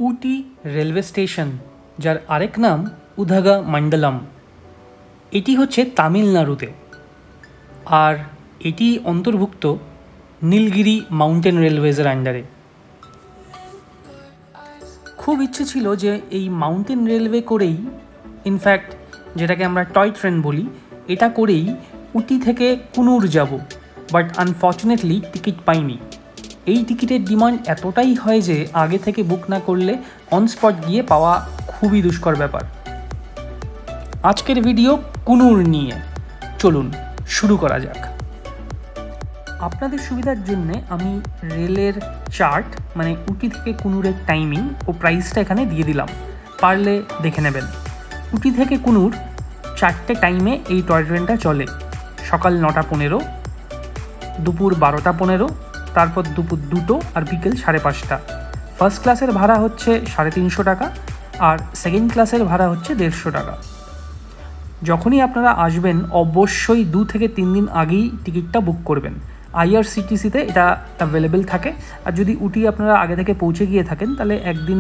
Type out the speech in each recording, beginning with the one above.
Ooty railway station jar आरेक नाम उधागामंडलम eighty होच्छे तामिलनाडुते और एटी अंतर्भुक्त नीलगिरी माउंटेन रेलवेजर आंडारे। खूब इच्छे छिलो जे এই মাউন্টেন রেলওয়ে করেই ইনফ্যাক্ট যেটাকে আমরা টয় ট্রেন বলি এটা করেই উটি থেকে কুনুর যাব, বাট আনফর্চুনেটলি টিকিট পাইনি। এই টিকিটের ডিমান্ড এতটাই হয় যে আগে থেকে বুক না করলে অন স্পট গিয়ে পাওয়া খুবই দুষ্কর ব্যাপার। আজকের ভিডিও কুনুর নিয়ে, চলুন শুরু করা যাক। আপনাদের সুবিধার জন্য আমি রেলের চার্ট মানে উটি থেকে কুনুরের টাইমিং ও প্রাইসটা এখানে দিয়ে দিলাম, পারলে দেখে নেবেন। উটি থেকে কুনুর 4টে টাইমে এই টয় ট্রেনটা চলে। সকাল 9টা 15, দুপুর 12টা 15, তারপর দুপুর 2টো আর বিকেল 5:30। ফার্স্ট ক্লাসের ভাড়া হচ্ছে 350 টাকা আর সেকেন্ড ক্লাসের ভাড়া হচ্ছে 150 টাকা। যখনই আপনারা আসবেন অবশ্যই 2 থেকে 3 দিন আগেই টিকিটটা বুক করবেন। আইআরসিটিসিতে এটা অ্যাভেলেবেল থাকে, আর যদি উটি আপনারা আগে থেকে পৌঁছে গিয়ে থাকেন তাহলে একদিন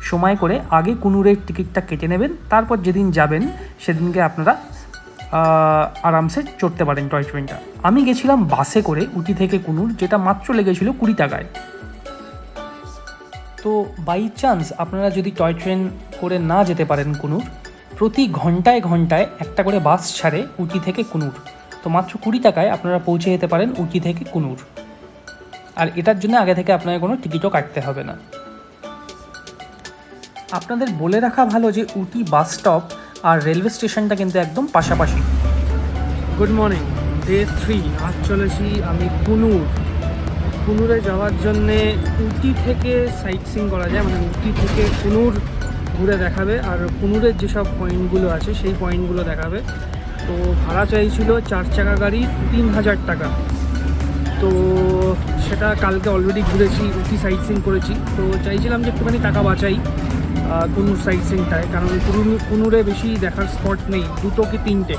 সময় করে আগে কুনুরের টিকিটটা কেটে নেবেন, তারপর যেদিন যাবেন সেদিনকে আপনারা আরামসে চড়তে পারেন টয় ট্রেনটা। আমি গেছিলাম বাসে করে উটি থেকে কুনুর, যেটা মাত্র লেগেছিল 20 টাকায়। তো বাই চান্স আপনারা যদি টয় ট্রেন করে না যেতে পারেন কুনুর, প্রতি ঘন্টায় ঘন্টায় একটা করে বাস ছাড়ে উটি থেকে কুনুর। তো মাত্র 20 টাকায় আপনারা পৌঁছে যেতে পারেন উটি থেকে কুনুর, আর এটার জন্য আগে থেকে আপনাকে কোনো টিকিটও কাটতে হবে না। আপনাদের বলে রাখা ভালো যে উটি বাস স্টপ আর রেলওয়ে স্টেশনটা কিন্তু একদম পাশাপাশি। Good morning, day 3। আজ চলেছি আমি কুনুরে যাওয়ার জন্যে। উটি থেকে সাইটসিং করা যায়, মানে উটি থেকে কুনুর ঘুরে দেখাবে, আর কুনুরের যেসব পয়েন্টগুলো আছে সেই পয়েন্টগুলো দেখাবে। তো ভাড়া চাইছিল 4 চাকা গাড়ি 3000 টাকা। তো সেটা কালকে অলরেডি ঘুরেছি, উটি সাইটসিং করেছি। তো চাইছিলাম যে একটুখানি টাকা বাঁচাই কুনুর সাইটসিংটায়, কারণ কুনুরে বেশি দেখার স্পট নেই, 2 কি 3টে।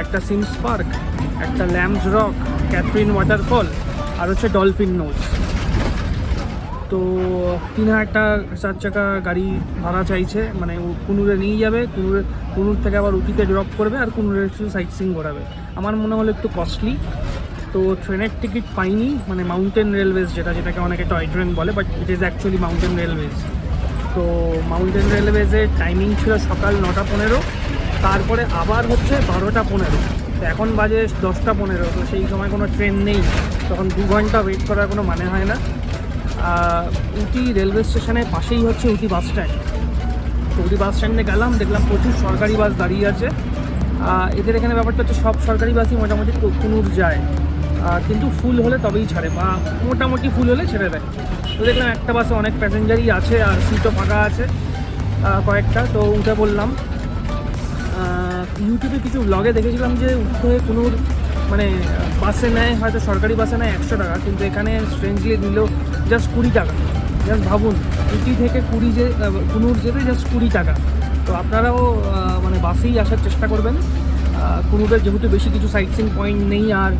একটা সিমস পার্ক, একটা ল্যাম্পস রক, ক্যাথরিন ওয়াটারফল, আর হচ্ছে ডলফিন নোজ। তো 3000 টাকা 4 চাকা গাড়ি ভাড়া চাইছে, মানে কুনুরে নিয়ে যাবে, কুনুর থেকে আবার উটিতে ড্রপ করবে আর কুনুরের একটু সাইটসিং করাবে। আমার মনে হলো একটু কস্টলি, তো ট্রেনের টিকিট পাইনি, মানে মাউন্টেন রেলওয়েজ যেটাকে অনেকে টয় ট্রেন বলে, but it is actually mountain railways. তো মাউন্টেন রেলওয়েজের টাইমিং ছিল সকাল 9টা 15, তারপরে আবার হচ্ছে 12টা 15। তো এখন বাজে 10টা 15, তো সেই সময় কোনো ট্রেন নেই, তখন 2 ঘন্টা ওয়েট করার কোনো মানে হয় না। উটি রেলওয়ে স্টেশনের পাশেই হচ্ছে উটি বাস স্ট্যান্ড। তো উটি বাস স্ট্যান্ডে গেলাম, দেখলাম প্রচুর সরকারি বাস দাঁড়িয়ে আছে। এদের এখানে ব্যাপারটা হচ্ছে সব সরকারি বাসই মোটামুটি কুনুর যায়, কিন্তু ফুল হলে তবেই ছাড়ে, বা মোটামুটি ফুল হলে ছেড়ে দেয়। তো দেখলাম একটা বাসে অনেক প্যাসেঞ্জারই আছে আর সিটও ফাঁকা আছে কয়েকটা, তো উঠে বললাম। ইউটিউবে কিছু ব্লগে দেখেছিলাম যে উঠতে হয়ে কুনুর মানে বাসে নেয়, হয়তো সরকারি বাসে নেয় 100 টাকা, কিন্তু এখানে স্ট্রেঞ্জলি দিল জাস্ট 20 টাকা। জাস্ট ভাবুন, উটি থেকে কুনুর যেতে জাস্ট 20 টাকা। তো আপনারাও মানে বাসেই আসার চেষ্টা করবেন। কুনুরের যেহেতু বেশি কিছু সাইটসিং পয়েন্ট নেই, আর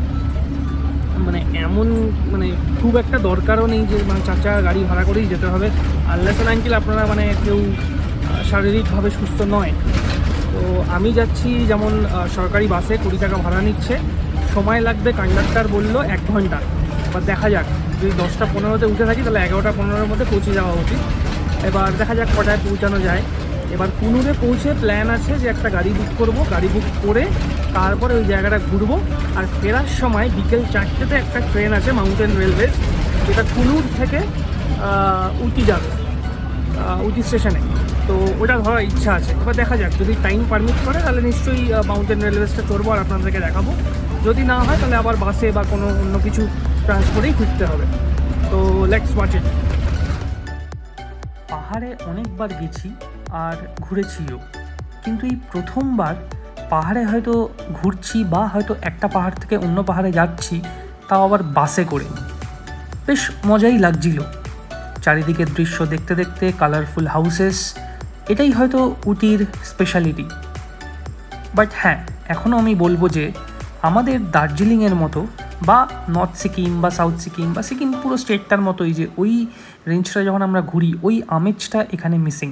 মানে এমন মানে খুব একটা দরকারও নেই যে মানে 4 চাকা গাড়ি ভাড়া করেই যেতে হবে, আনলেস এন্ড আনটিল আপনারা মানে কেউ শারীরিকভাবে সুস্থ নয়। তো আমি যাচ্ছি যেমন সরকারি বাসে 20 টাকা ভাড়া নিচ্ছে, সময় লাগবে কন্ডাক্টর বললো 1 ঘন্টা। এবার দেখা যাক, যদি 10টা 15-তে উঠে থাকি তাহলে 11টা 15-এর মধ্যে পৌঁছে যাওয়া উচিত। এবার দেখা যাক কটায় পৌঁছানো যায়। এবার কুনুরে পৌঁছে প্ল্যান আছে যে একটা গাড়ি বুক করব, গাড়ি বুক করে তারপরে ওই জায়গাটা ঘুরবো। আর ফেরার সময় বিকেল 4টেতে একটা ট্রেন আছে মাউন্টেন রেলওয়ে, যেটা কুনুর থেকে উটি যাবে, উটি স্টেশনে। তো ওটা ধরার ইচ্ছা আছে। এবার দেখা যাক, যদি টাইম পারমিট করে তাহলে নিশ্চয়ই মাউন্টেন রেলওয়েজটা চড়বো আর আপনাদেরকে দেখাবো। যদি না হয় তাহলে আবার বাসে বা কোনো অন্য কিছু ট্রান্সপোর্টেই ফিরতে হবে। তো লেটস ওয়াচ ইট। পাহাড়ে অনেকবার গেছি আর ঘুরেছিও, কিন্তু এই প্রথমবার পাহাড়ে হয়তো ঘুরছি বা হয়তো একটা পাহাড় থেকে অন্য পাহাড়ে যাচ্ছি, তাও আবার বাসে করে। বেশ মজাই লাগছিল চারিদিকের দৃশ্য দেখতে দেখতে, কালারফুল হাউসেস, এটাই হয়তো উটির স্পেশালিটি। বাট হ্যাঁ, এখনও আমি বলবো যে আমাদের দার্জিলিংয়ের মতো বা নর্থ সিকিম বা সাউথ সিকিম বা সিকিম পুরো স্টেটটার মতোই, যে ওই রেঞ্জটা যখন আমরা ঘুরি ওই আমেজটা এখানে মিসিং।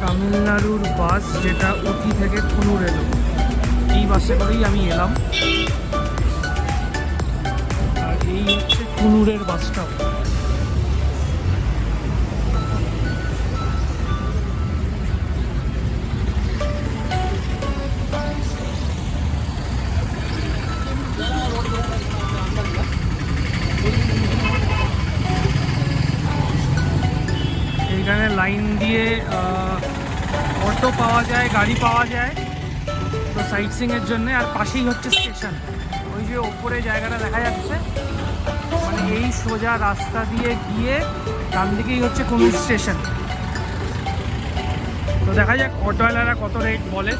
তামিলনাড়ুর বাস যেটা উটি থেকে কুনুর এলো, এই বাসে করেই আমি এলাম। আর এই হচ্ছে কুনুরের বাসটাও। এইখানে লাইন দিয়ে অটো পাওয়া যায়, গাড়ি পাওয়া যায় তো সাইটসিংয়ের জন্য। আর পাশেই হচ্ছে স্টেশন, ওই যে ওপরে জায়গাটা দেখা যাচ্ছে, মানে এই সোজা রাস্তা দিয়ে গিয়ে ডান দিকেই হচ্ছে কুনুর স্টেশন। তো দেখা যাক অটোওয়ালারা কত রেট বলে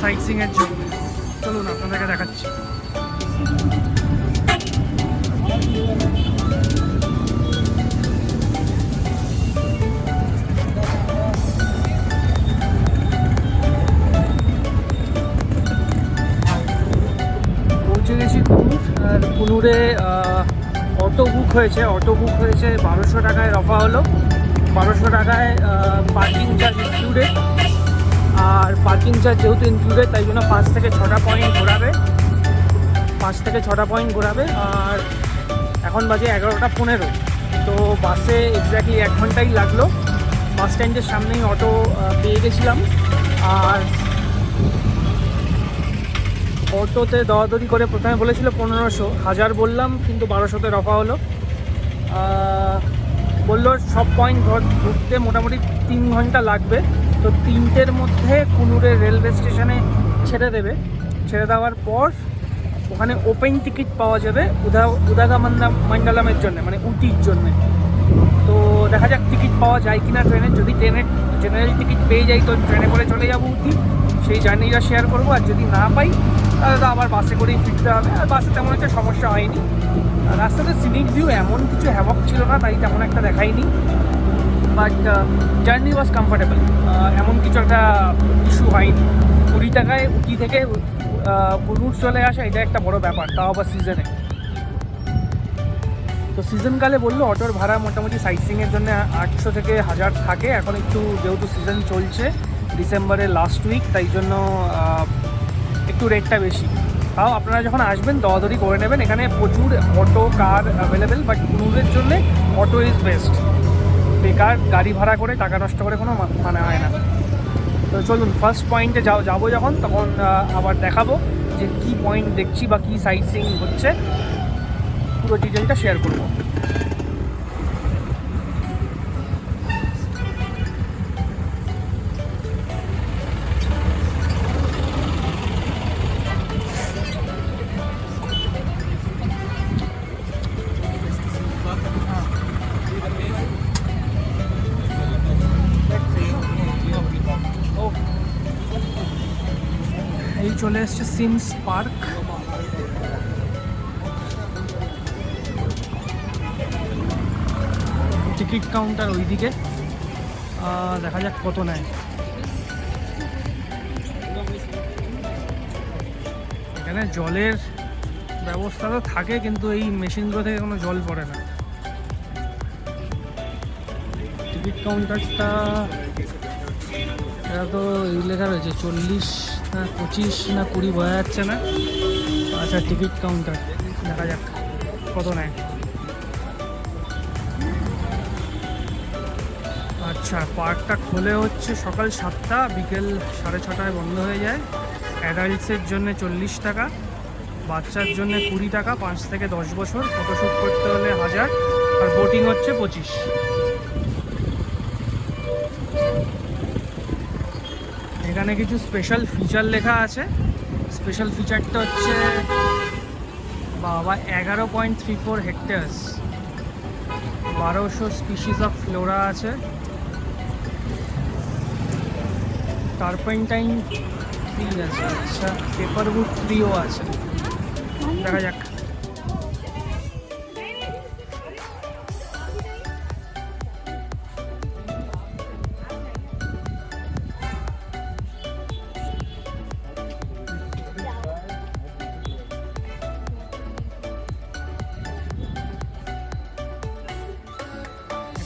সাইটসিংয়ের জন্য। চলুন আপনাদেরকে দেখাচ্ছি। পৌঁছে গেছি কুনুর। আর কুনুরে অটো বুক হয়েছে, 1200 টাকায় রফা হলো। 1200 টাকায় পার্কিং চার্জ ইনক্লুডেড। আর পার্কিং চার্জ যেহেতু ইনক্লুডেড তাই জন্য 5 থেকে 6টা পয়েন্ট ঘোরাবে। আর এখন বাজে 11টা 15। তো বাসে এক্স্যাক্টলি 1 ঘন্টাই লাগলো। বাস স্ট্যান্ডের সামনেই অটো পেয়ে গেছিলাম। আর অটোতে দরাদরি করে প্রথমে বলেছিল 1500, 1000 বললাম, কিন্তু 1200তে রফা হলো। বললো সব পয়েন্ট ঘুরতে মোটামুটি 3 ঘন্টা লাগবে। তো 3টের মধ্যে কুনুরের রেলওয়ে স্টেশনে ছেড়ে দেওয়ার পর ওখানে ওপেন টিকিট পাওয়া যাবে উদাগামান্ডালামের জন্য, মানে উটির জন্যে। তো দেখা যাক টিকিট পাওয়া যায় কিনা ট্রেনের। যদি ট্রেনের জেনারেল টিকিট পেয়ে যাই তো ট্রেনে করে চলে যাবো উটি, সেই জার্নিটা শেয়ার করবো। আর যদি না পাই তাহলে তো আবার বাসে করেই ফিরতে হবে। আর বাসে তেমন একটা সমস্যা হয়নি। রাস্তাতে সিনিক ভিউ এমন কিছু হ্যাভক ছিল না, তাই তেমন একটা দেখায়নি। বাট জার্নি ওয়াজ কমফোর্টেবল, এমন কিছু একটা ইস্যু হয়নি। 20 টাকায় উটি থেকে কুনুর চলে আসা, এটা একটা বড় ব্যাপার, তাও আবার সিজনে। তো সিজনকালে বললো অটোর ভাড়া মোটামুটি সাইটসিংয়ের জন্য 800 থেকে 1000 থাকে। এখন একটু যেহেতু সিজন চলছে, ডিসেম্বরের লাস্ট উইক, তাই জন্য একটু রেটটা বেশি। তাও আপনারা যখন আসবেন দরাদরি করে নেবেন। এখানে প্রচুর অটো কার অ্যাভেলেবেল, বাট কুনুরের জন্যে অটো ইজ বেস্ট। বেকার গাড়ি ভাড়া করে টাকা নষ্ট করে কোনো মানে হয় না। তো চলুন ফার্স্ট পয়েন্টে যাবো যখন, তখন আবার দেখাবো যে কী পয়েন্ট দেখছি বা কী সাইটসিং হচ্ছে, পুরো ডিটেলটা শেয়ার করবো। এই চলে এসছে সিমস পার্ক। টিকিট কাউন্টার ওইদিকে, দেখা যাক কত নেয়। এখানে জলের ব্যবস্থা তো থাকে, কিন্তু এই মেশিনগুলো থেকে কোনো জল পড়ে না। টিকিট কাউন্টারটা এটা তো এই লেখা রয়েছে 40 না 25 না 20 বোঝা যাচ্ছে না। আচ্ছা টিকিট কাউন্টার, দেখা যাক কত নেয়। আচ্ছা, পার্কটা খোলে হচ্ছে সকাল 7টা, বিকেল 6:30 বন্ধ হয়ে যায়। অ্যাডাল্টসের জন্য 40 টাকা, বাচ্চার জন্য 20 টাকা, 5 থেকে 10 বছর। ফটোশ্যুট করতে হলে 1000, আর বোটিং হচ্ছে 25। এখানে কিছু স্পেশাল ফিচার লেখা আছে। স্পেশাল ফিচারটা হচ্ছে বাবা 11.34 হেক্টার্স, 1200 স্পিসিস অফ ফ্লোরা আছে। টার্পেন্টাইন ট্রি আছে, আচ্ছা পেপারউড ট্রিও আছে। দেখা যাক।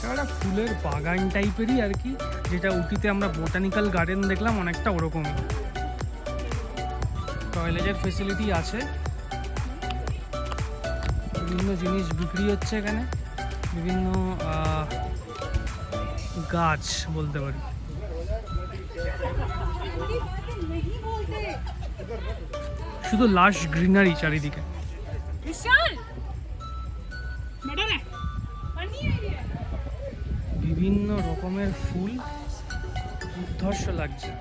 একটা ফুলের বাগান টাইপেরই আর কি, যেটা উটিতে আমরা বোটানিক্যাল গার্ডেন দেখলাম, অনেকটা ওরকমই। টয়লেটের ফেসিলিটি আছে, বিভিন্ন জিনিস বিক্রি হচ্ছে এখানে, বিভিন্ন গাছ বলতে পারি। শুধু লাশ গ্রিনারি চারিদিকে। বিভিন্ন রকমের ফুল, দুর্ধর্ষ লাগছে।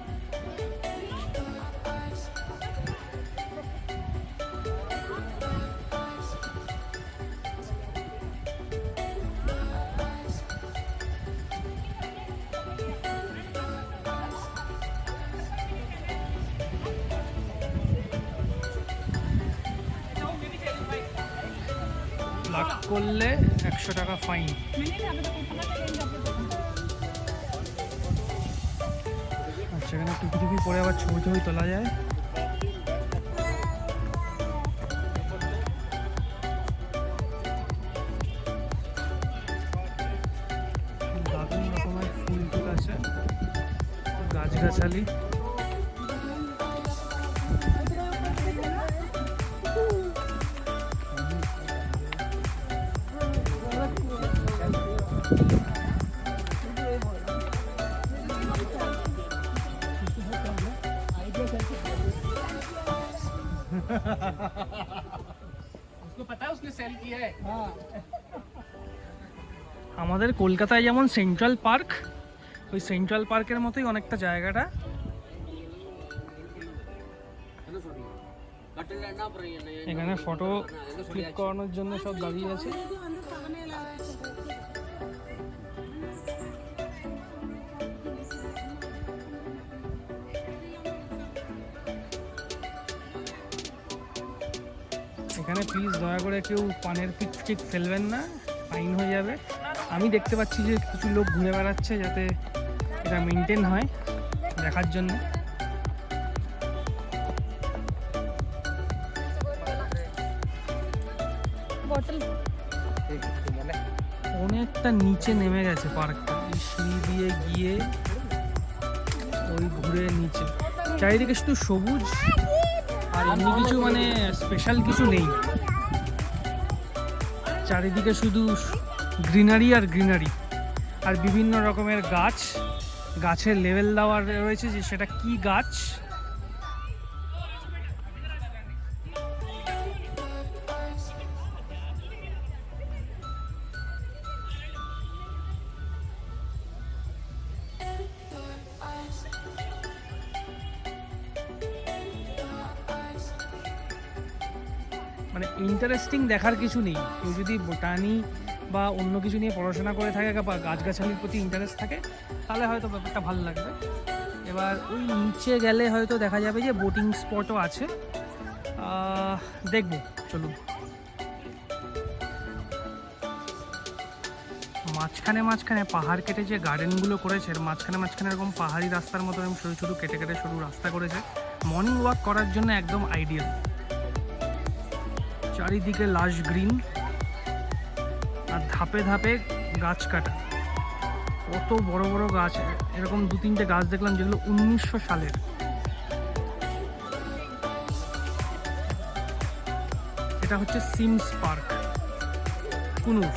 লাগ করলে 100 টাকা ফাইন। আচ্ছা, এখানে টুপি টুপি পরে আবার ছবি টবি তোলা যায়। দারুণ রকমের ফুল টুল আছে, গাছগাছালি। আমাদের কলকাতায় যেমন সেন্ট্রাল পার্ক, ওই সেন্ট্রাল পার্কের মতোই অনেকটা জায়গাটা। এখানে ফটো ক্লিক করানোর জন্য সব দাঁড়িয়ে আছে। এখানে প্লিজ দয়া করে কেউ পানের পিক টিক ফেলবেন না, ফাইন হয়ে যাবে। আমি দেখতে পাচ্ছি যে কিছু লোক ঘুরে বেড়াচ্ছে, যাতে এটা মেনটেন হয় দেখার জন্য। অনেকটা নিচে নেমে গেছে পার্কটা, এই সিঁড়ি দিয়ে গিয়ে ওই ঘুরে নিচে। চারিদিকে শুধু সবুজ, আর এমনি কিছু মানে স্পেশাল কিছু নেই। চারিদিকে শুধু গ্রিনারি আর গ্রিনারি, আর বিভিন্ন রকমের গাছ, গাছের লেভেল দেওয়া রয়েছে যে সেটা কি গাছ। মানে ইন্টারেস্টিং দেখার কিছু নেই। কেউ যদি বোটানি বা অন্য কিছু নিয়ে পড়াশোনা করে থাকে বা গাছগাছালির প্রতি ইন্টারেস্ট থাকে, তাহলে হয়তো ব্যাপারটা ভালো লাগবে। এবার ওই নিচে গেলে হয়তো দেখা যাবে যে বোটিং স্পটও আছে, দেখব। চলুন। মাঝখানে মাঝখানে পাহাড় কেটে যে গার্ডেনগুলো করেছে, মাঝখানে মাঝখানে এরকম পাহাড়ি রাস্তার মতো এরকম সরু সরু কেটে কেটে সরু রাস্তা করেছে, মর্নিং ওয়াক করার জন্য একদম আইডিয়াল। চারিদিকে লাশ গ্রিন, আর ধাপে ধাপে গাছ কাটা, কত বড় বড় গাছ। এরকম 2-3টে গাছ দেখলাম যেগুলো 1900 সালের। এটা হচ্ছে সিমস পার্ক, কুনুর।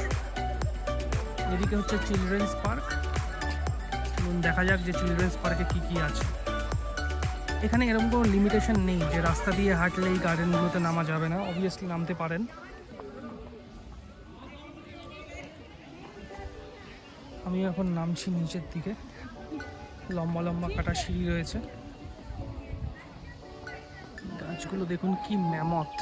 এদিকে হচ্ছে চিলড্রেন্স পার্ক, দেখা যাক যে চিলড্রেন্স পার্কে কী কী আছে। এখানে এরকম কোনো লিমিটেশন নেই যে রাস্তা দিয়ে হাঁটলে এই গার্ডেনগুলোতে নামা যাবে না, অবভিয়াসলি নামতে পারেন। আমি এখন নামছি নিচের দিকে, লম্বা লম্বা কাটা সিঁড়ি রয়েছে। গাছগুলো দেখুন কি ম্যামথ।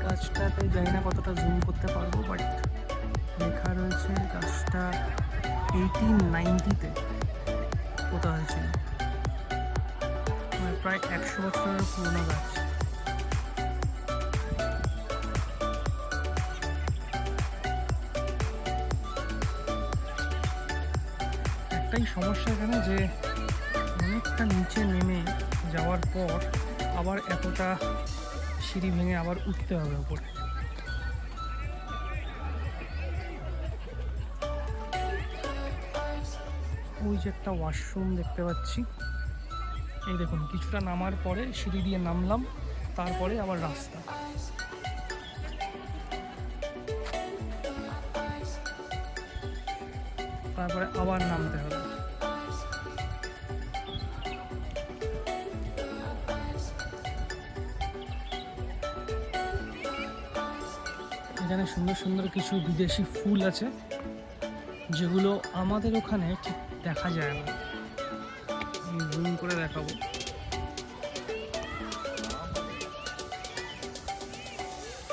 গাছটাতে জানি না কতটা জুম করতে পারবো, বাট লেখা রয়েছে গাছটা 1890-তে পোতা হয়েছিল, মানে প্রায় 100 বছরের পুরোনো গাছ। একটাই সমস্যা এখানে যে অনেকটা নিচে নেমে যাওয়ার পর আবার এতটা সিঁড়ি ভেঙে আবার উঠতে হবে উপরে। ওই যে একটা ওয়াশরুম দেখতে পাচ্ছি, এই দেখুন কিছুটা নামার পরে সিঁড়ি দিয়ে নামলাম, তারপরে আবার রাস্তা। তারপরে আবার নামতে হবে। এখানে সুন্দর সুন্দর কিছু বিদেশি ফুল আছে যেগুলো আমাদের ওখানে ঠিক দেখা যায় না। আমি জুম করে দেখাবো।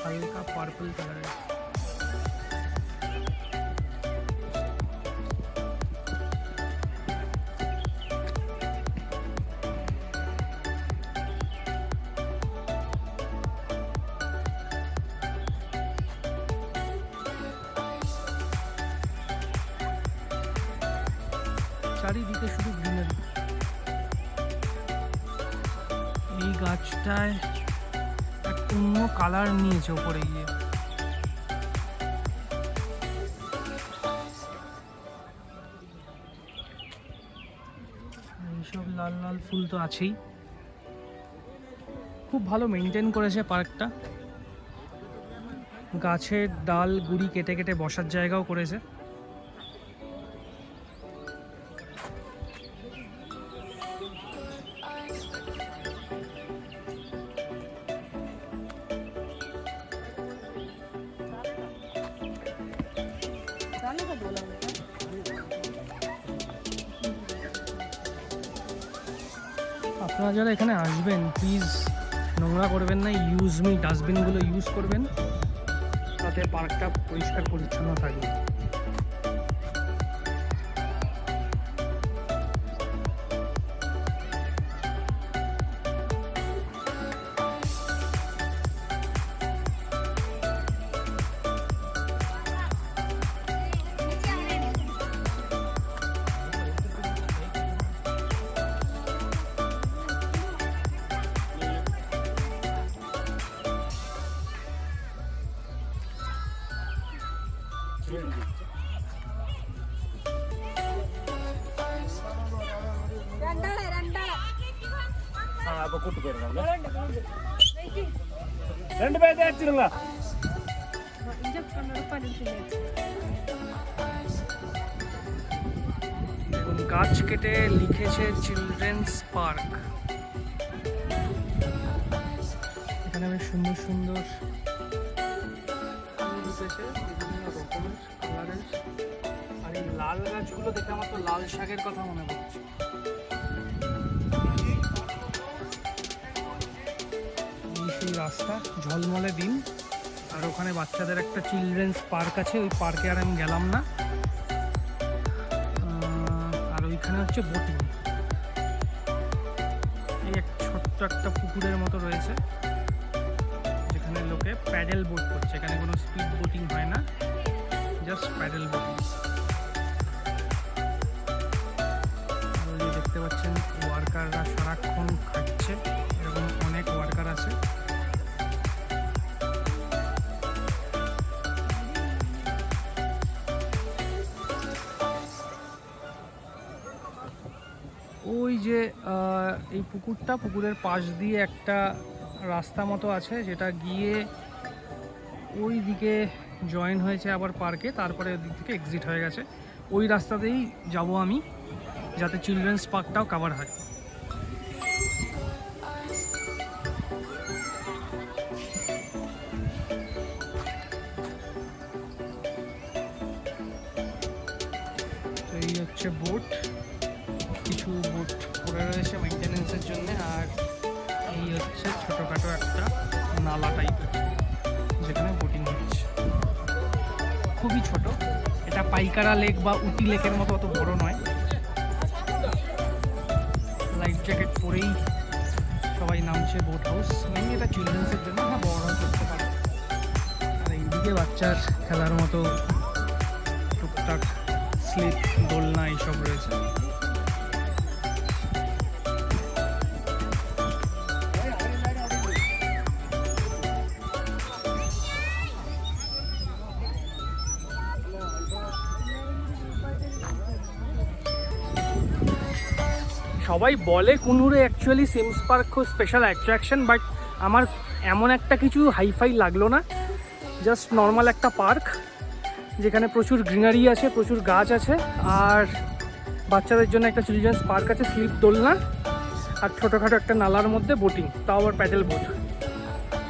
হালকা পার্পল কালারের। চারিদিকে শুধু গ্রিনারি। এই গাছটায় এক অন্য কালার নিয়েছে ওপরে গিয়ে। এইসব লাল লাল ফুল তো আছেই। খুব ভালো মেনটেন করেছে পার্কটা। গাছের ডাল গুড়ি কেটে কেটে বসার জায়গাও করেছে। আপনারা যারা এখানে আসবেন প্লিজ নোংরা করবেন না, ইউজ মি ডাস্টবিনগুলো ইউজ করবেন, তাতে পার্কটা পরিষ্কার পরিচ্ছন্ন থাকবে। গাছ কেটে লিখেছে চিলড্রেন্স পার্ক। এখানে বেশ সুন্দর সুন্দর বিভিন্ন রকমের কালারের। আর এই লাল গাছগুলো দেখে আমার তো লাল শাকের কথা মনে পড়ছে। সেই রাস্তা ঝলমলে দিন, আর ওখানে বাচ্চাদের একটা চিলড্রেন্স পার্ক আছে, ওই পার্কে আর আমি গেলাম না। আর ওইখানে হচ্ছে বোটিং। এই এক ছোট্ট একটা পুকুরের মতো রয়েছে যেখানে লোকে প্যাডেল বোট করছে। এখানে কোনো স্পিড বোটিং হয় না, জাস্ট প্যাডেল বোটিং। দেখতে পাচ্ছেন ওয়ার্কাররা সারাক্ষণ খাচ্ছে, এরকম অনেক যে এই পুকুরের পাশ দিয়ে একটা রাস্তা মতো আছে, যেটা গিয়ে ওই দিকে জয়েন হয়েছে আবার পার্কে, তারপরে ওই দিক থেকে এক্সিট হয়ে গেছে। ওই রাস্তাতেই যাব আমি, যাতে চিলড্রেন্স পার্কটাও কভার হয়। তো এই হচ্ছে বোট, কিছু বোট পড়ে রয়েছে মেনটেনেন্সের জন্য, আর এই হচ্ছে ছোটোখাটো একটা নালা টাইপের যেখানে বোটিং হচ্ছে। খুবই ছোট, এটা পাইকারা লেক বা উটি লেকের মতো অত বড় নয়। লাইফ জ্যাকেট পরেই সবাই নামছে। বোট হাউস মেনলি এটা চিলড্রেন্সের জন্য, হ্যাঁ বড়রাও করতে পারে। আর এইদিকে বাচ্চার খেলার মতো টুকটাক স্লিপ, দোলনা এইসব রয়েছে। সবাই বলে কুনুরে অ্যাকচুয়ালি সিমস পার্ক খুব স্পেশাল অ্যাট্রাকশন, বাট আমার এমন একটা কিছু হাইফাই লাগলো না। জাস্ট নর্মাল একটা পার্ক যেখানে প্রচুর গ্রিনারি আছে, প্রচুর গাছ আছে, আর বাচ্চাদের জন্য একটা চিলড্রেন্স পার্ক আছে, স্লিপ দোলনা, আর ছোটোখাটো একটা নালার মধ্যে বোটিং, তাও আবার প্যাডেল বোট।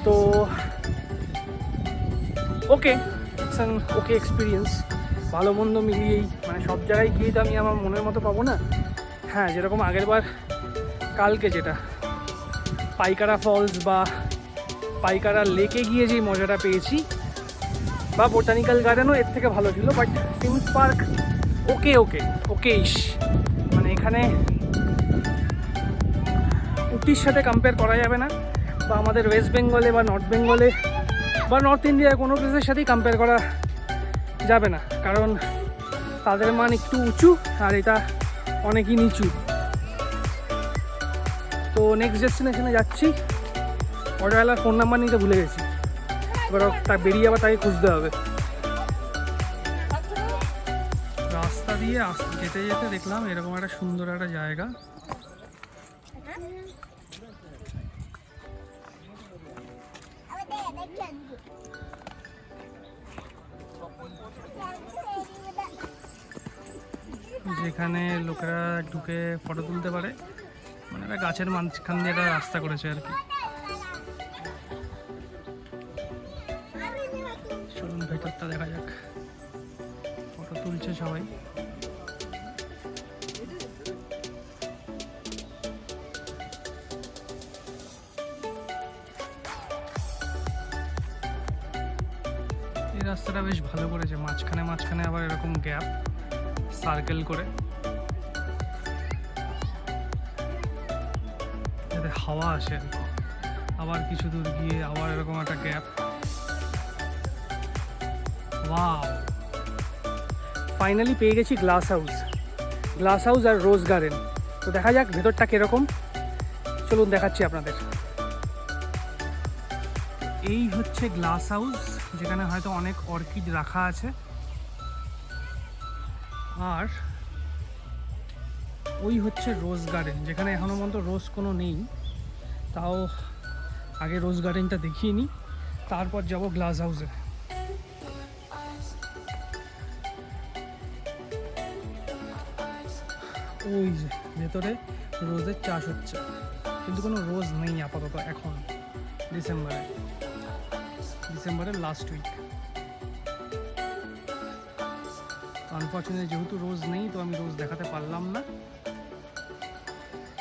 তো ওকে, ইটস অ্যান ওকে এক্সপিরিয়েন্স। ভালো মন্দ মিলিয়েই, মানে সব জায়গায় গিয়ে তো আমি আমার মনের মতো পাবো না। হ্যাঁ, যেরকম আগেরবার কালকে যেটা পাইকারা ফলস বা পাইকারা লেকে গিয়ে যেই মজাটা পেয়েছি, বা বোটানিক্যাল গার্ডেনও এর থেকে ভালো ছিল, বাট সিমস পার্ক ওকেইশ। মানে এখানে উটির সাথে কম্পেয়ার করা যাবে না, বা আমাদের ওয়েস্ট বেঙ্গলে বা নর্থ বেঙ্গলে বা নর্থ ইন্ডিয়ার কোনো প্লেসের সাথেই কম্পেয়ার করা যাবে না, কারণ তাদের মান একটু উঁচু আর এটা অনেকই নিচু। তো নেক্সট ডেস্টিনেশনে যাচ্ছি। অটোওয়ালার ফোন নাম্বার নিতে ভুলে গেছি, এবার তা বেরিয়ে আবার তাকে খুঁজতে হবে। রাস্তা দিয়ে যেতে যেতে দেখলাম এরকম একটা সুন্দর একটা জায়গা। যেখানে লোকেরা ঢুকে ফটো তুলতে পারে, মানে একটা গাছের মাঝখান দিয়ে একটা রাস্তা করেছে আর কি। চলুন ভেতরটা দেখা যাক। ফটো তুলছে সবাই। এই রাস্তাটা বেশ ভালো করেছে, মাঝখানে মাঝখানে আবার এরকম গ্যাপ সার্কেল করে, যাতে হাওয়া আসে। আবার কিছু দূর গিয়ে আবার এরকম একটা গ্যাপ। ওয়াও, ফাইনালি পেয়ে গেছি গ্লাস হাউস আর রোজ গার্ডেন। তো দেখা যাক ভেতরটা কিরকম, চলুন দেখাচ্ছি আপনাদের। এই হচ্ছে গ্লাস হাউস, যেখানে হয়তো অনেক অর্কিড রাখা আছে। আর ওই হচ্ছে রোজ গার্ডেন, যেখানে এখনো পর্যন্ত রোজ কোনো নেই। তাও আগে রোজ গার্ডেনটা দেখিয়ে নিই, তারপর যাব গ্লাস হাউসে। ওই যে ভেতরে রোজের চাষ হচ্ছে, কিন্তু কোনো রোজ নেই আপাতত এখন, ডিসেম্বরের লাস্ট উইক। আনফর্চুনেটলি যেহেতু রোজ নেই, তো আমি রোজ দেখাতে পারলাম না।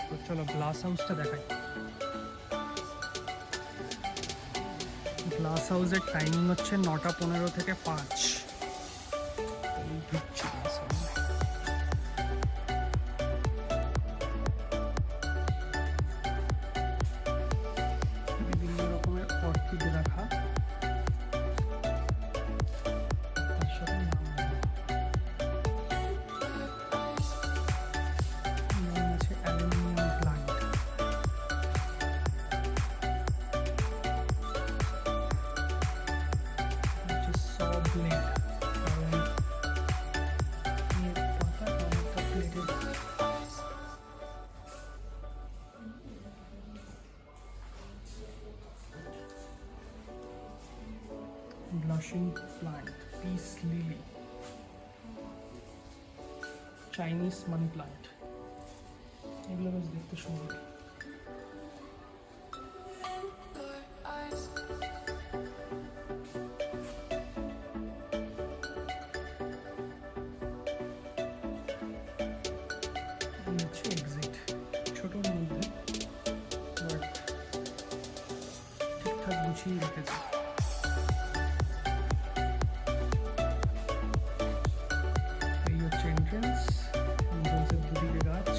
তো চলো গ্লাস হাউসটা দেখাই। গ্লাস হাউসের টাইমিং হচ্ছে 9:15 থেকে 5। ঢুকছি গ্লাস হাউসে। বিভিন্ন রকমের অর্কিড রাখা, তার সাথে নাম আছে aluminium plant. Russian plant, peace lily, Chinese money plant. এগুলো বেশ দেখতে সুন্দর। এক্সিট ছোটোর মধ্যে বাট ঠিকঠাক গুছিয়ে রেখেছে। এই হচ্ছে এন্ট্রেন্স, এন্ট্রেন্সের দুদিকে গাছ।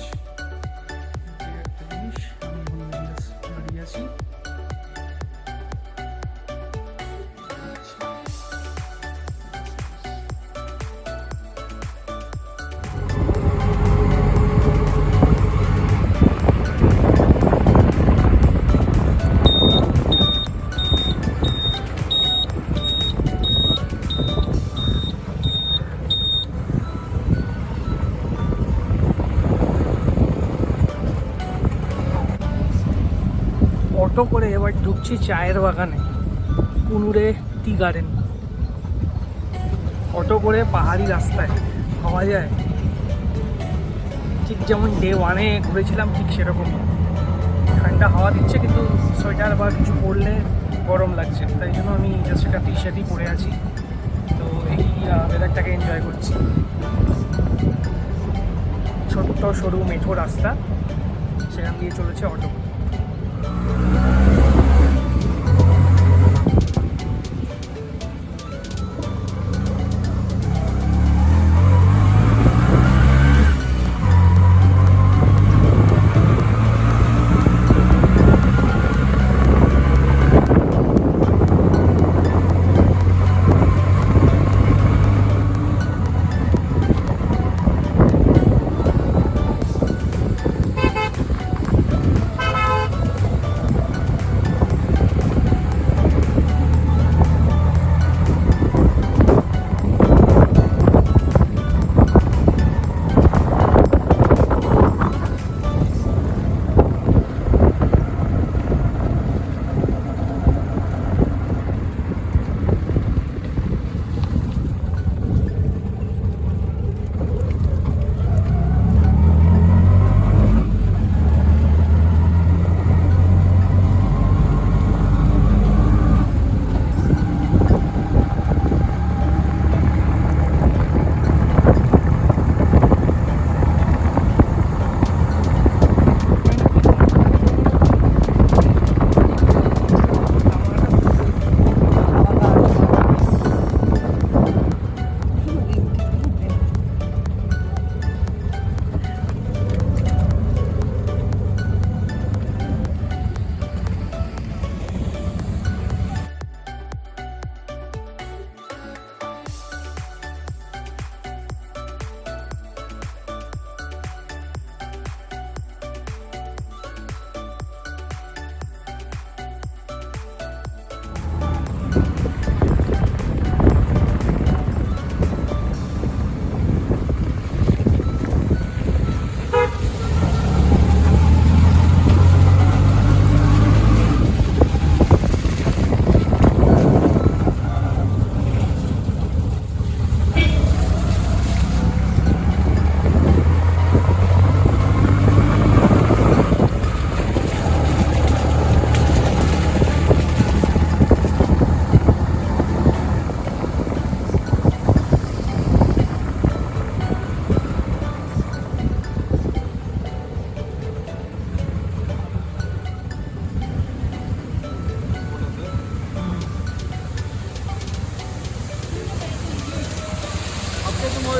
একটা জিনিস আমি এখন দাঁড়িয়ে আছি। অটো করে এবার ঢুকছি চায়ের বাগানে, কুনুরে টি গার্ডেন। অটো করে পাহাড়ি রাস্তায় ভাবা যায় ঠিক যেমন ডে 1-এ ঘুরেছিলাম ঠিক সেরকম। ঠান্ডা হাওয়া দিচ্ছে কিন্তু সোয়েটার বা কিছু পরলে গরম লাগছে, তাই জন্য আমি জাস্ট একটা টি শার্টই পরে আছি। তো এই ওয়েদারটাকে এনজয় করছি। ছোট্ট সরু মেঠো রাস্তা, সেখান দিয়ে চলেছে অটো।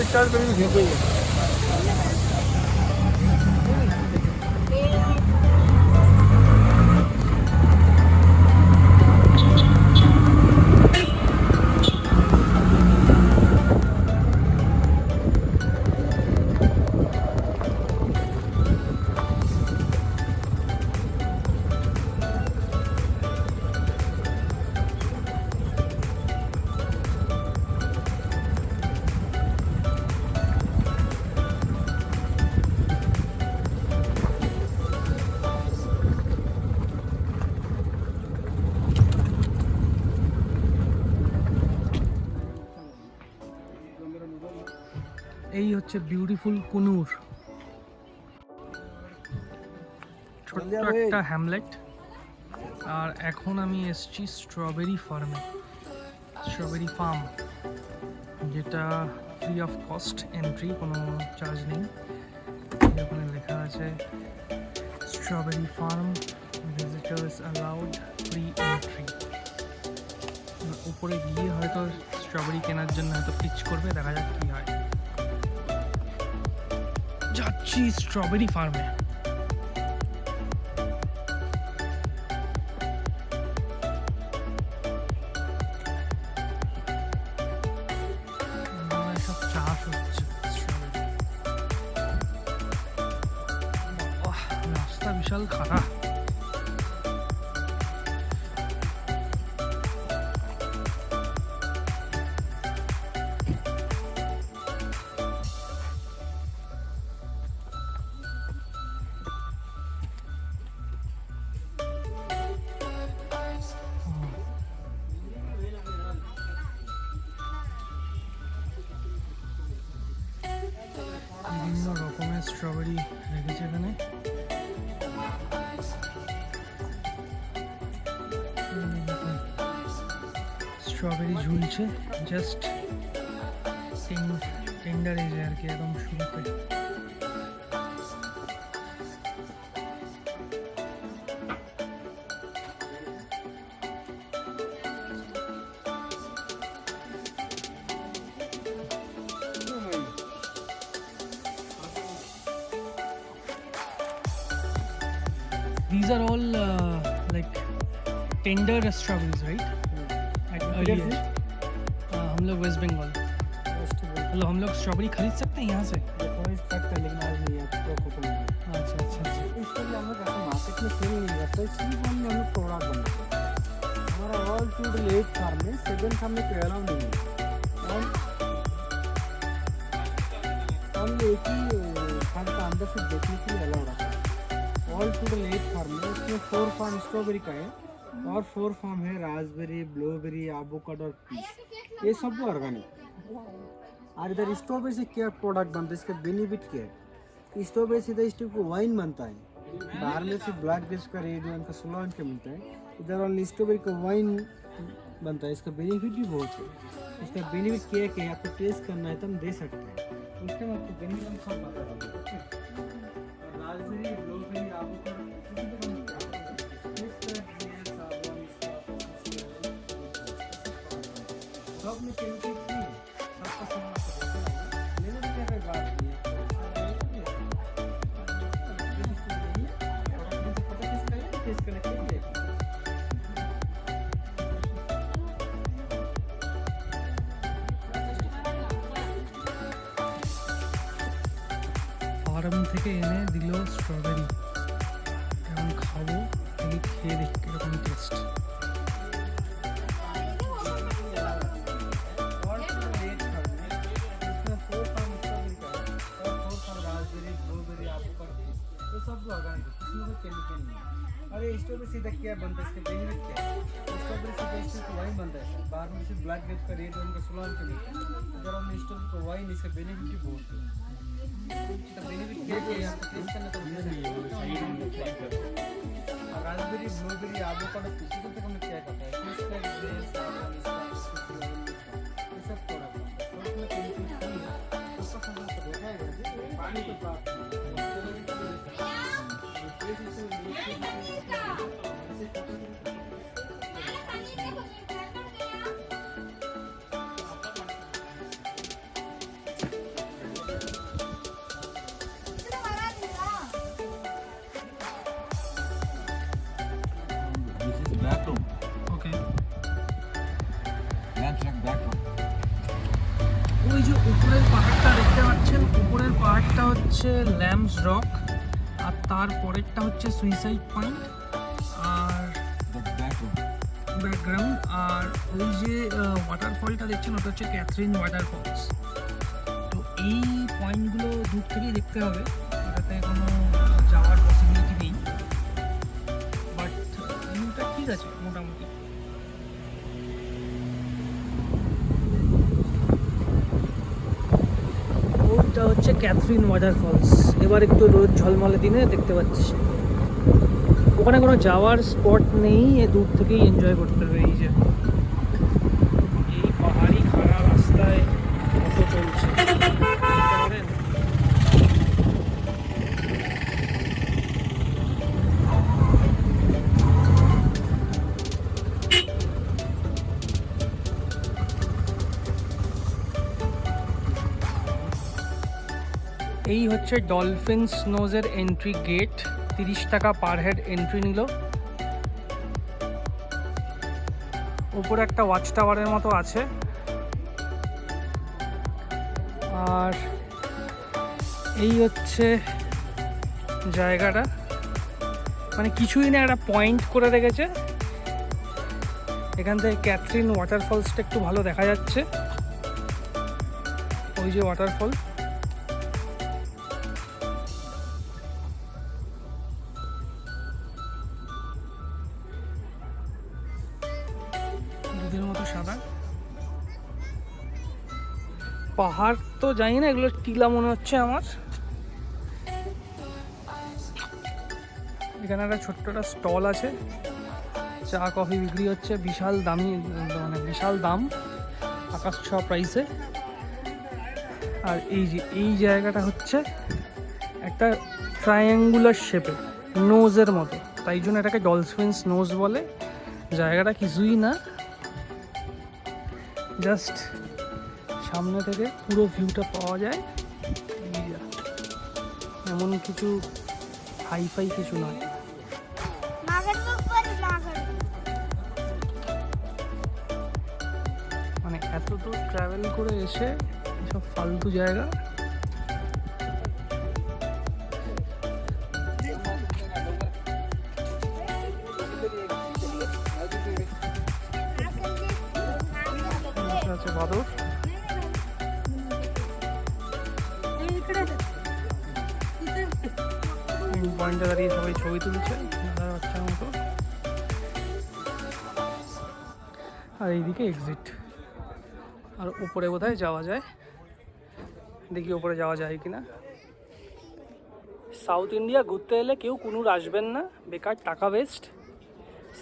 स्टार्ट करेंगे। এই হচ্ছে বিউটিফুল কুনুর, ছোট্ট একটা হ্যামলেট। আর এখন আমি এসছি স্ট্রবেরি ফার্মে, স্ট্রবেরি ফার্ম, যেটা ফ্রি অফ কস্ট এন্ট্রি, কোনো চার্জ নেই। এখানে লেখা আছে strawberry farm, visitors allowed, free entry. উপরে গিয়ে হয়তো স্ট্রবেরি কেনার জন্য হয়তো পিচ করবে, দেখা যাক কী হয়। যাচ্ছি স্ট্রবেরি ফার্মে। সব চাষ হচ্ছে স্ট্রবেরি। রাস্তা বিশাল খারাপ। বিভিন্ন রকমের স্ট্রবেরি রেখেছে এখানে। স্ট্রবেরি ঝুলছে জাস্ট টেন্ডার এজে আর কি, একদম শুরুতে। These are all like tender strawberries, right? हम लोग वेस्ट बंगाल। मतलब हम लोग स्ट्रॉबेरी खरीद सकते हैं यहाँ से? अच्छा अच्छा अच्छा। इसके लिए हम लोग मार्केट में सेल नहीं करते, सिर्फ हम लोग प्रोडक्ट बनाते हैं। हमारा ऑल टू 8 फार्म में 7 फार्म में कोई अलाउ नहीं है। हम एक ही फार्म का अंदर से देखने के लिए अलाउ रखा है। ऑल टोटल 8 फार्म है, इसमें 4 फार्म स्ट्रॉबेरी का है और 4 फार्म है रास्पबेरी, ब्लूबेरी, एवोकाडो और पीस। ये सब ऑर्गेनिक। और इधर स्ट्रॉबेरी से क्या प्रोडक्ट बनता है, इसका बेनिफिट क्या है? स्ट्रॉबेरी से इधर को वाइन बनता है। बाहर में से ब्लैक ग्रेप्स का, रेड वाइन का, सोलह वाइन का मिलता है। इधर ऑनली स्ट्रॉबेरी का वाइन बनता है। इसका बेनिफिट भी बहुत है। इसका बेनिफिट क्या है कि आपको टेस्ट करना है तो हम दे सकते हैं, उसके बाद आपको बेनिफिट हम सब बता देंगे। रास्पबेरी, ब्लूबेरी, एवोकाडो, सब में केमिकल फ्री है, सबका सामान आपको देते हैं। लेने की क्या बात नहीं है, टेस्ट करने के लिए ফার্ম থেকে এনে দিল স্ট্রবেরি, এখন খাবো, খেয়ে দেখি কীরকম টেস্ট। अरे स्ट्रॉबेरी सीधा क्या बनता है, इसके बेनिफिट क्या है? स्ट्रॉबेरी सीधा इसको वाइन बनता है। बाहर में से ब्लैक ग्रेप्स का, रेड वाइन का, सोलह के मिलता है। अगर हम स्ट्रॉबेरी का वाइन, इसका बेनिफिट भी बहुत है। इसका बेनिफिट क्या है आपको टेस्ट करना तो रास्पबेरी, ब्लूबेरी, एवोकाडो, किसी को हमने क्या करता है, ये सब प्रोडक्ट में केमिकल फ्री है, उसका सामान तो देखा है पानी तो बात ওই যে উপরের পাহাড়টা দেখতে পাচ্ছেন, উপরের পাহাড়টা হচ্ছে ল্যাম্পস রক, আর তার পরেরটা হচ্ছে সুইসাইড পয়েন্ট আর ব্যাকগ্রাউন্ড। আর ওই যে ওয়াটারফলটা দেখছেন ওটা হচ্ছে ক্যাথরিন ওয়াটারফলস। তো এই পয়েন্টগুলো দূর থেকেই দেখতে হবে, এটাতে কোনো যাওয়ার পসিবিলিটি নেই, বাট ভিউটা ঠিক আছে মোটামুটি। ওই হচ্ছে ক্যাথরিন ওয়াটারফলস। এবার একটু রোদ ঝলমলে দিনে দেখতে পাচ্ছি। ওখানে কোনো যাওয়ার স্পট নেই, দূর থেকেই এনজয় করতে হবে। এই যে এই পাহাড়ি খাড়া রাস্তায় অটো চলছে, এই হচ্ছে ডলফিন স্নোজের এন্ট্রি গেট। 30 টাকা পার হেড এন্ট্রি নিল। উপরে একটা ওয়াচ টাওয়ারের মতো আছে, আর এই হচ্ছে জায়গাটা, মানে কিছুই না, একটা পয়েন্ট করে রেখেছে। এখান থেকে ক্যাথরিন ওয়াটারফলসটা একটু ভালো দেখা যাচ্ছে, ওই যে ওয়াটারফল। দুধের মতো সাদা পাহাড়, তো জানি না, এগুলো টিলা মনে হচ্ছে আমার। এখানে একটা ছোট্ট একটা স্টল আছে, চা কফি বিক্রি হচ্ছে, বিশাল দামি, মানে বিশাল দাম, আকাশ ছোঁয়া প্রাইসে। আর এই যে এই জায়গাটা হচ্ছে একটা ট্রায়াঙ্গুলার শেপে, নোজের মতো, তাই জন্য এটাকে ডলফিনস নোজ বলে। জায়গাটা কিছুই না, জাস্ট সামনে থেকে পুরো ভিউটা পাওয়া যায়। এমন কিছু হাইফাই কিছু নয়। মানে এত দূর ট্রাভেল করে এসে এসব ফালতু জায়গা। আছে বাদর, পয়েন্টে দাঁড়িয়ে সবাই ছবি তুলছে বাচ্চার মতো। আর এইদিকে এক্সিট, আর উপরে বোধহয় যাওয়া যায়, দেখি উপরে যাওয়া যায় কিনা। সাউথ ইন্ডিয়া ঘুরতে এলে কেউ কুনুর আসবেন না, বেকার টাকা ওয়েস্ট।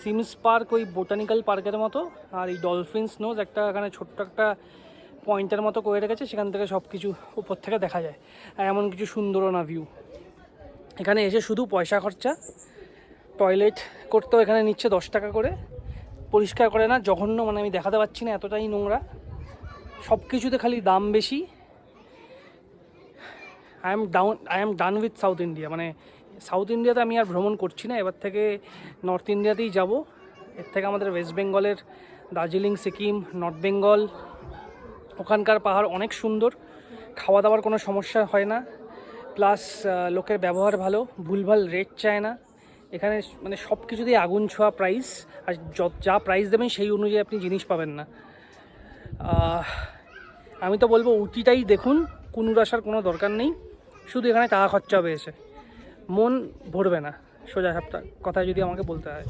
সিমস পার্ক ওই বোটানিক্যাল পার্কের মতো, আর এই ডলফিন স্নোজ একটা এখানে ছোট্ট একটা পয়েন্টের মতো করে রেখেছে, সেখান থেকে সব কিছু উপর থেকে দেখা যায়। আর এমন কিছু সুন্দরও না ভিউ। এখানে এসে শুধু পয়সা খরচা। টয়লেট করতেও এখানে নিচ্ছে 10 টাকা করে, পরিষ্কার করে না, জঘন্য, মানে আমি দেখাতে পারছি না, এতটাই নোংরা। সব কিছুতে খালি দাম বেশি। I am done with south India. মানে সাউথ ইন্ডিয়াতে আমি আর ভ্রমণ করছি না, এবার থেকে নর্থ ইন্ডিয়াতেই যাব। এর থেকে আমাদের ওয়েস্ট বেঙ্গলের দার্জিলিং, সিকিম, নর্থ বেঙ্গল, ওখানকার পাহাড় অনেক সুন্দর, খাওয়া দাওয়ার কোনো সমস্যা হয় না, প্লাস লোকের ব্যবহার ভালো, ভুলভাল রেট চায় না। এখানে মানে সব কিছুতেই আগুন ছোঁয়া প্রাইস, আর যা প্রাইস দেবেন সেই অনুযায়ী আপনি জিনিস পাবেন না। আমি তো বলবো উটিটাই দেখুন, কুনুর আসার কোনো দরকার নেই, শুধু এখানে টাকা খরচা হবে, এসে মন ভরবে না, সোজা সাপটা কথা যদি আমাকে বলতে হয়।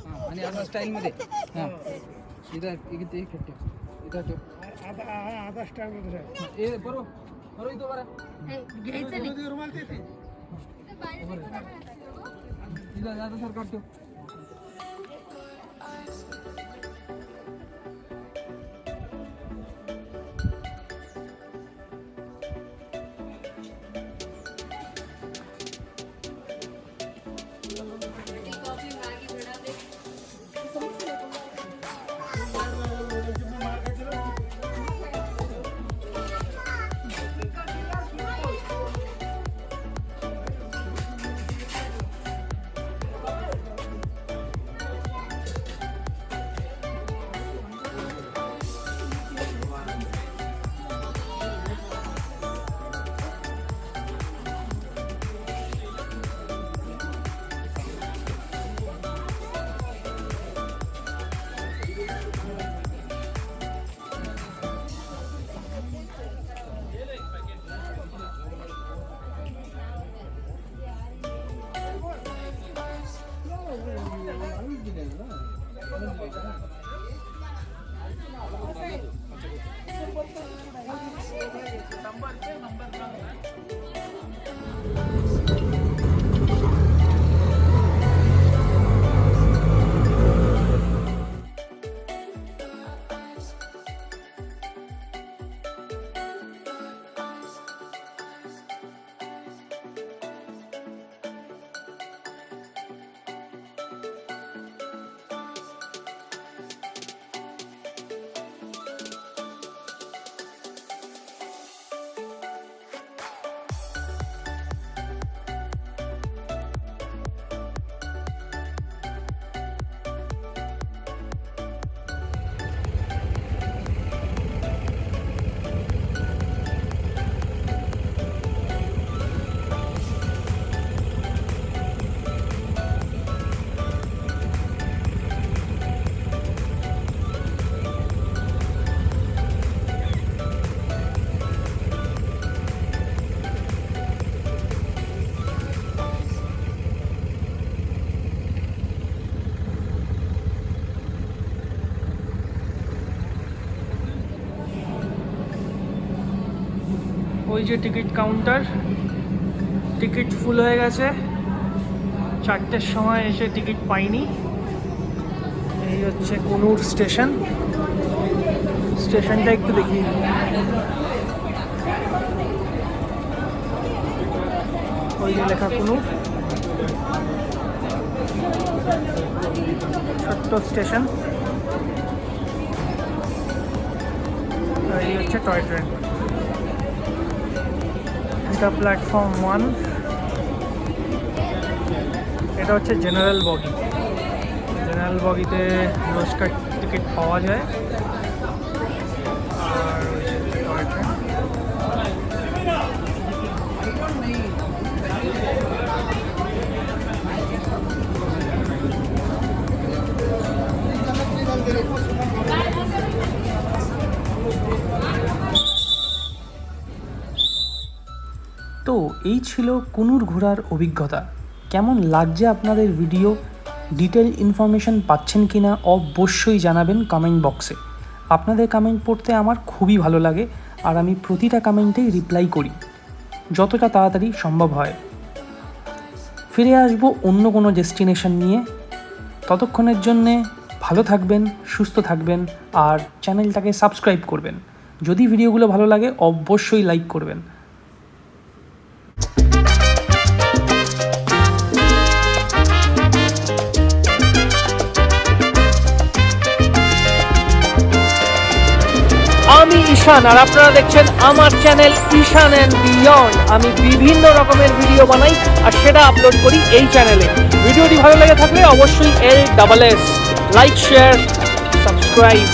ওই যে টিকিট কাউন্টার, টিকিট ফুল হয়ে গেছে, 4টের সময় এসে টিকিট পাইনি। এই হচ্ছে কুনুর স্টেশন, স্টেশনটা একটু দেখি। ওই যে লেখা কুনুর, ছোট্ট স্টেশন। এই হচ্ছে টয় ট্রেন, এটা প্ল্যাটফর্ম 1, এটা হচ্ছে জেনারেল বগি। জেনারেল বগিতে রোজকার টিকিট পাওয়া যায়। আর ওই যে টয় ট্রেন, তো এই ছিল কুনুর ঘোরার অভিজ্ঞতা। কেমন লাগছে আপনাদের ভিডিও? ডিটেল ইনফরমেশন পাচ্ছেন কি না অবশ্যই জানাবেন কমেন্ট বক্সে। আপনাদের কমেন্ট পড়তে আমার খুবই ভালো লাগে, আর আমি প্রতিটা কমেন্টেই রিপ্লাই করি যতটা তাড়াতাড়ি সম্ভব হয়। ফিরে আসবো অন্য কোনো ডেস্টিনেশন নিয়ে। ততক্ষণের জন্যে ভালো থাকবেন, সুস্থ থাকবেন, আর চ্যানেলটাকে সাবস্ক্রাইব করবেন। যদি ভিডিওগুলো ভালো লাগে অবশ্যই লাইক করবেন। আমি ঈশান, আর আপনারা দেখছেন আমার চ্যানেল ঈশান অ্যান্ড বিয়ন্ড। আমি বিভিন্ন রকমের ভিডিও বানাই আর সেটা আপলোড করি এই চ্যানেলে। ভিডিওটি ভালো লেগে থাকলে অবশ্যই LSS লাইক, শেয়ার, সাবস্ক্রাইব